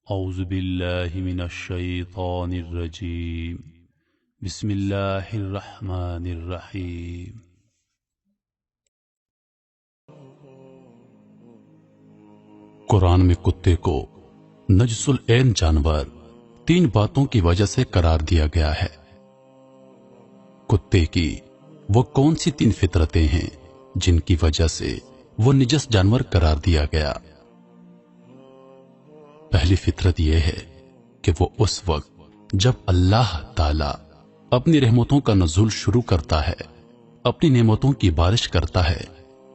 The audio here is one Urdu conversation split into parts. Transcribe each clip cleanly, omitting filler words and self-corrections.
اعوذ باللہ من الشیطان الرجیم بسم اللہ الرحمن الرحیم۔ قرآن میں کتے کو نجس العین جانور 3 باتوں کی وجہ سے قرار دیا گیا ہے۔ کتے کی وہ کون سی 3 فطرتیں ہیں جن کی وجہ سے وہ نجس جانور قرار دیا گیا؟ پہلی فطرت یہ ہے کہ وہ اس وقت جب اللہ تعالی اپنی رحمتوں کا نزول شروع کرتا ہے، اپنی نعمتوں کی بارش کرتا ہے،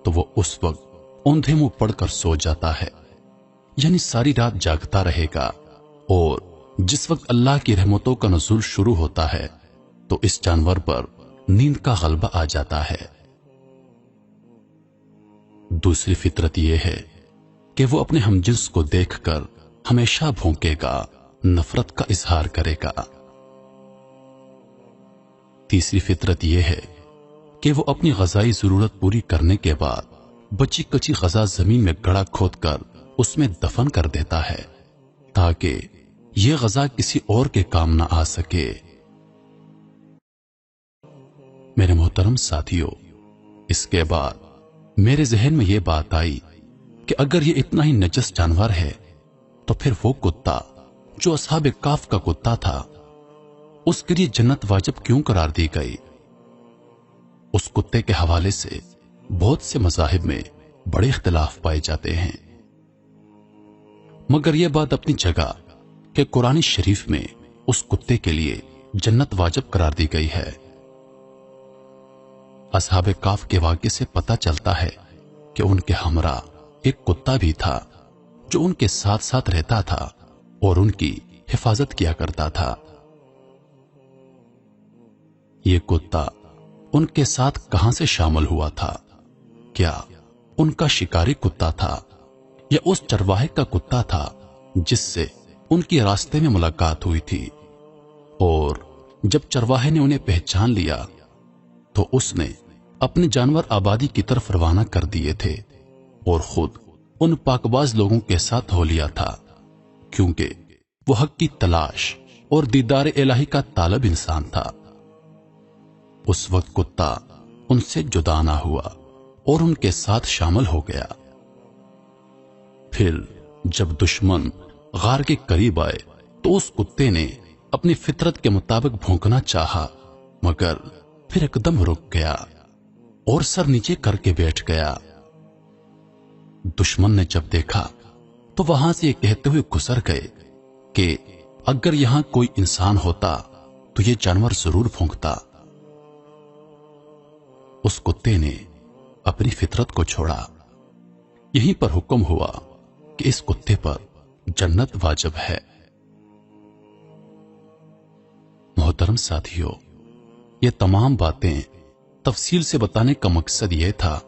تو وہ اس وقت اوندھے منہ پڑ کر سو جاتا ہے، یعنی ساری رات جاگتا رہے گا، اور جس وقت اللہ کی رحمتوں کا نزول شروع ہوتا ہے تو اس جانور پر نیند کا غلبہ آ جاتا ہے۔ دوسری فطرت یہ ہے کہ وہ اپنے ہمجنس کو دیکھ کر ہمیشہ بھونکے گا، نفرت کا اظہار کرے گا۔ تیسری فطرت یہ ہے کہ وہ اپنی غذائی ضرورت پوری کرنے کے بعد بچی کچی غذا زمین میں گڑھا کھود کر اس میں دفن کر دیتا ہے تاکہ یہ غذا کسی اور کے کام نہ آ سکے۔ میرے محترم ساتھیو، اس کے بعد میرے ذہن میں یہ بات آئی کہ اگر یہ اتنا ہی نجس جانور ہے تو پھر وہ کتا جو اصحاب کہف کا کتا تھا، اس کے لیے جنت واجب کیوں قرار دی گئی؟ اس کتے کے حوالے سے بہت سے مذاہب میں بڑے اختلاف پائے جاتے ہیں، مگر یہ بات اپنی جگہ کہ قرآن شریف میں اس کتے کے لیے جنت واجب قرار دی گئی ہے۔ اصحاب کہف کے واقعے سے پتہ چلتا ہے کہ ان کے ہمراہ ایک کتا بھی تھا جو ان کے ساتھ ساتھ رہتا تھا اور ان کی حفاظت کیا کرتا تھا۔ یہ کتا ان کے ساتھ کہاں سے شامل ہوا تھا؟ کیا ان کا شکاری کتا تھا یا اس چرواہے کا کتا تھا جس سے ان کی راستے میں ملاقات ہوئی تھی، اور جب چرواہے نے انہیں پہچان لیا تو اس نے اپنے جانور آبادی کی طرف روانہ کر دیے تھے اور خود ان پاکباز لوگوں کے ساتھ ہو لیا تھا، کیونکہ وہ حق کی تلاش اور دیدار الہی کا طالب انسان تھا۔ اس وقت کتا ان سے جدا نہ ہوا اور ان کے ساتھ شامل ہو گیا۔ پھر جب دشمن غار کے قریب آئے تو اس کتے نے اپنی فطرت کے مطابق بھونکنا چاہا، مگر پھر ایک دم رک گیا اور سر نیچے کر کے بیٹھ گیا۔ دشمن نے جب دیکھا تو وہاں سے یہ کہتے ہوئے گزر گئے کہ اگر یہاں کوئی انسان ہوتا تو یہ جانور ضرور بھونکتا۔ اس کتے نے اپنی فطرت کو چھوڑا۔ یہیں پر حکم ہوا کہ اس کتے پر جنت واجب ہے۔ محترم ساتھیو، یہ تمام باتیں تفصیل سے بتانے کا مقصد یہ تھا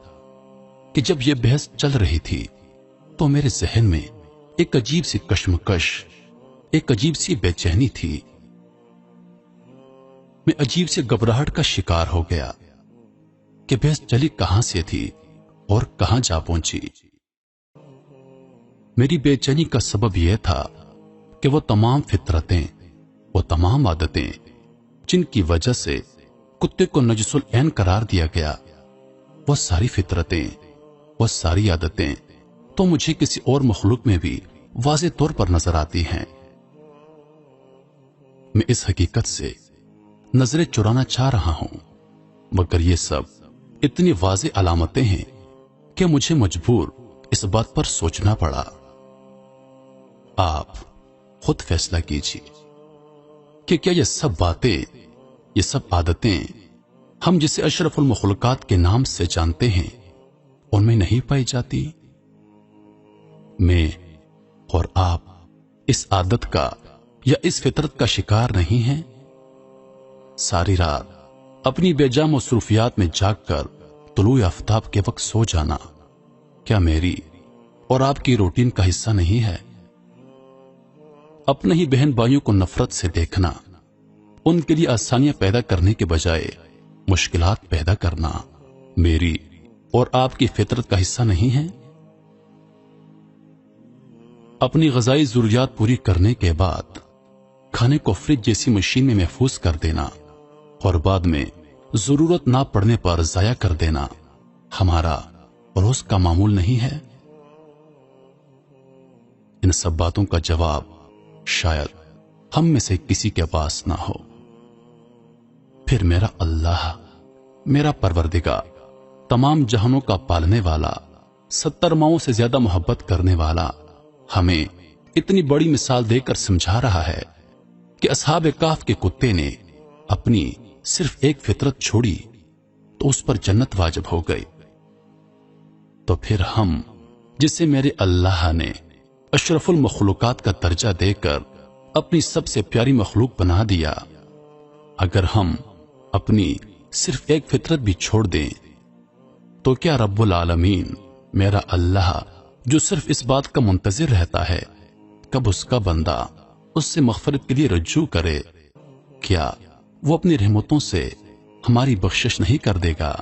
کہ جب یہ بحث چل رہی تھی تو میرے ذہن میں ایک عجیب سی کشمکش، ایک عجیب سی بے چینی تھی۔ میں عجیب سے گھبراہٹ کا شکار ہو گیا کہ بحث چلی کہاں سے تھی اور کہاں جا پہنچی۔ میری بے چینی کا سبب یہ تھا کہ وہ تمام فطرتیں، وہ تمام عادتیں جن کی وجہ سے کتے کو نجس العین قرار دیا گیا، وہ ساری فطرتیں، وہ ساری عادتیں تو مجھے کسی اور مخلوق میں بھی واضح طور پر نظر آتی ہیں۔ میں اس حقیقت سے نظریں چرانا چاہ رہا ہوں، مگر یہ سب اتنی واضح علامتیں ہیں کہ مجھے مجبور اس بات پر سوچنا پڑا۔ آپ خود فیصلہ کیجیے کہ کیا یہ سب باتیں، یہ سب عادتیں ہم جسے اشرف المخلوقات کے نام سے جانتے ہیں ان میں نہیں پائی جاتی؟ میں اور آپ اس عادت کا یا اس فطرت کا شکار نہیں ہیں؟ ساری رات اپنی بے جا مصروفیات میں جاگ کر طلوع آفتاب کے وقت سو جانا کیا میری اور آپ کی روٹین کا حصہ نہیں ہے؟ اپنے ہی بہن بھائیوں کو نفرت سے دیکھنا، ان کے لیے آسانیاں پیدا کرنے کے بجائے مشکلات پیدا کرنا میری اور آپ کی فطرت کا حصہ نہیں ہے؟ اپنی غذائی ضروریات پوری کرنے کے بعد کھانے کو فریج جیسی مشین میں محفوظ کر دینا اور بعد میں ضرورت نہ پڑنے پر ضائع کر دینا ہمارا روز کا معمول نہیں ہے؟ ان سب باتوں کا جواب شاید ہم میں سے کسی کے پاس نہ ہو۔ پھر میرا اللہ، میرا پروردگار، تمام جہانوں کا پالنے والا، 70 ماؤں سے زیادہ محبت کرنے والا، ہمیں اتنی بڑی مثال دے کر سمجھا رہا ہے کہ اصحاب کہف کے کتے نے اپنی صرف ایک فطرت چھوڑی تو اس پر جنت واجب ہو گئی، تو پھر ہم جسے میرے اللہ نے اشرف المخلوقات کا درجہ دے کر اپنی سب سے پیاری مخلوق بنا دیا، اگر ہم اپنی صرف ایک فطرت بھی چھوڑ دیں تو کیا رب العالمین میرا اللہ جو صرف اس بات کا منتظر رہتا ہے کب اس کا بندہ اس سے مغفرت کے لیے رجوع کرے، کیا وہ اپنی رحمتوں سے ہماری بخشش نہیں کر دے گا؟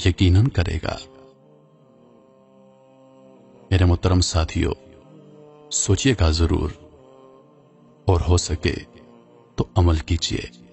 یقیناً کرے گا۔ میرے محترم ساتھیو، سوچئے گا ضرور اور ہو سکے تو عمل کیجئے۔